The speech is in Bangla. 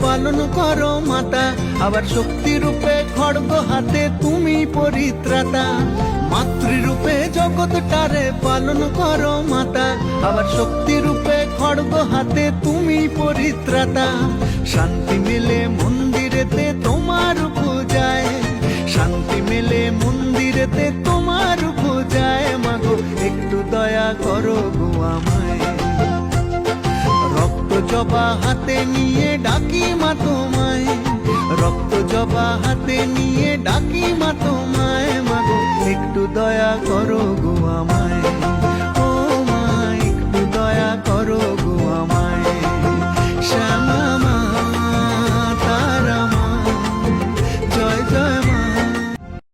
পালন করো মাতা, আবার শক্তি রূপে খড়গ হাতে তুমি পরিত্রাতা। মাতৃরূপে জগৎটারে পালন করো মাতা, আবার শক্তি রূপে খড়গ হাতে তুমি পরিত্রাতা। শান্তি মেলে মন্দিরেতে তোমার পূজায়, শান্তি মেলে মন্দিরেতে তোমার পূজায়। মাগো একটু দয়া করো গো আমায়, রক্ত জবা হাতে নিয়ে ডাকি মা তোমায়, রক্ত জবা হাতে নিয়ে ডাকি মা তোমায়। মাগো একটু দয়া করো গো আমায়।